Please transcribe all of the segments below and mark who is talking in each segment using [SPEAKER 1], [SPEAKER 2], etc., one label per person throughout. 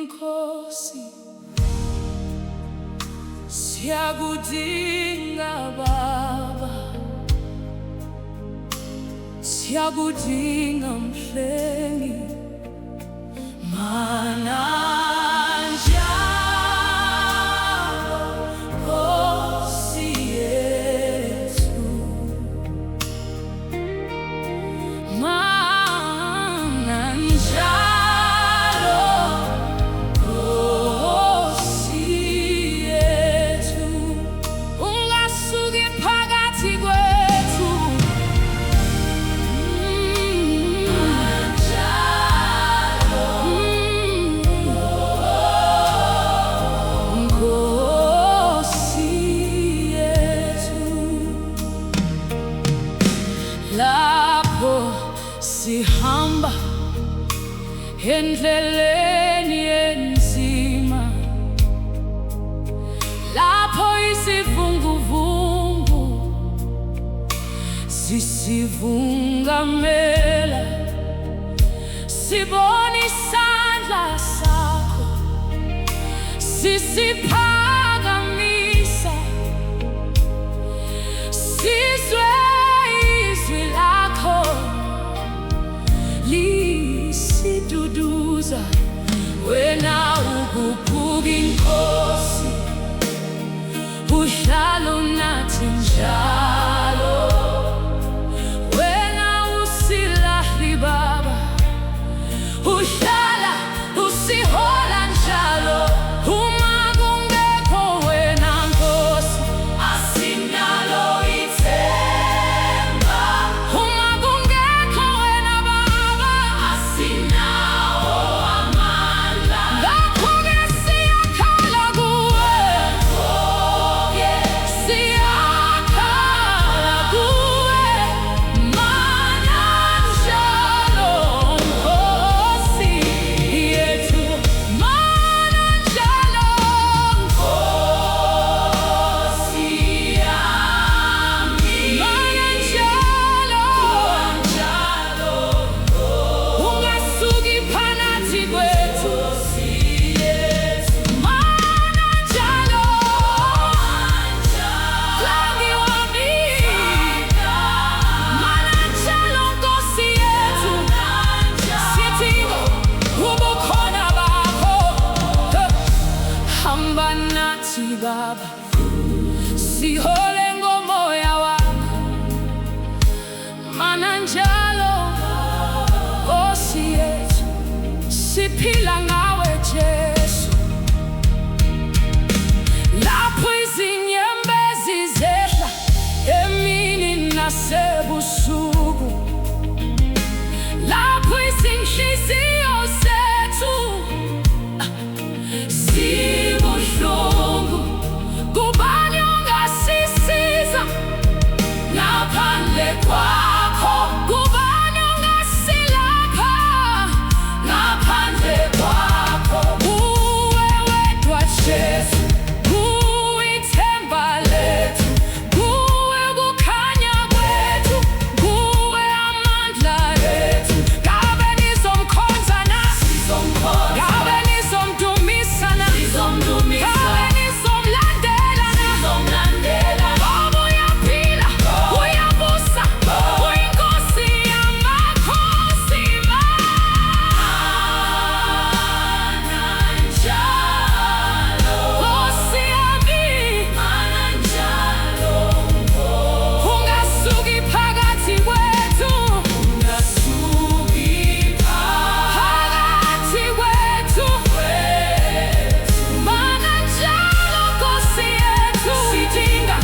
[SPEAKER 1] Nkosi, siyakudinga Baba, siyakudinga Mhlengi, mana njalo Nkosi yethu, mana njalo Nkosi yethu, ungasuki phakathi kwethu. Lapho sihamba endleleni enzima, lapho isivunguvungu sisivungamela, sibona isandla sakho sisiphakamisa, sizwe izwi lakho lisiduduza. Wena uguquka Nkosi, uhlala unathi njalo. Wena usilahli Baba, uhlala usihola njalo. Uma kungekho wena Nkosi, asinalo ithemba. Uma kungekho wena Baba, asinawo amandla. Ngakho-ke siyakhala kuwe, siyakhala kuwe, mana njalo Nkosi yethu, mana njalo Nkosi yami, mana njalo, ungasuki phakathi kwethu. Mana njalo, Mhlengi wami, mana njalo Nkosi yethu, sidinga ubukhona bakho. Hamba nathi Baba, sihole ngomoya wakho, mana njalo Nkosi yethu, siphila ngawe Jesu. Lapho izinyembezi zehla emini nasebusuku, lapho izinhliziyo zethu zibuhlungu, kubani ongasisiza ngaphandle kwakho? Kubani ongasilapha ngaphandle kwakho? Uwe wedwa Jesu, uwe ithemba lethu, uwe ukukhanya kwethu, uwe amandla ethu. Ngabe nizomkhonza na? Ngabe nizomdumisa na? Ngabe nizomlandela na? Ngoba uyaphila, uyabusa, uyinkosi yamakhosi, mana njalo Nkosi yami, mana njalo, ungasuki phakathi kwethu, ungasuki phakathi kwethu, mana njalo Nkosi yethu, sidinga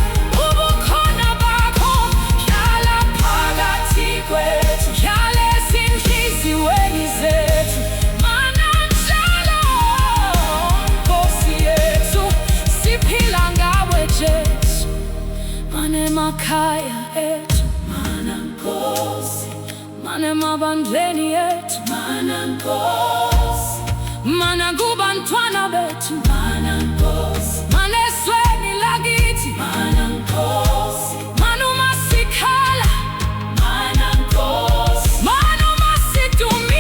[SPEAKER 1] ubukhona bakho. Hlala phakathi kwethu, hlala ezinhliziyweni zethu, mana njalo Nkosi yethu, siphila ngawe Jesu. Mana emakhaya ethu, mana Nkosi, mana emabandleni ethu, mana Nkosi, mana kubantwana bethu, mana Nkosi, mana esweni lakithi, mana Nkosi, mana uma sikhala, mana Nkosi, mana uma sidumisa.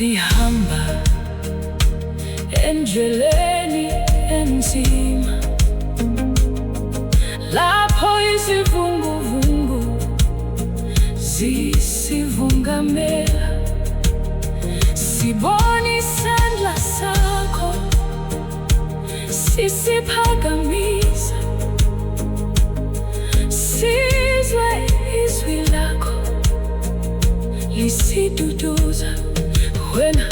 [SPEAKER 1] sihamba endleleni enzima, lapho izivunguvungu zisivungamela. Sibona isandla sakho sisiphakamisa, sizwe izwi lakho lisiduduza. Wena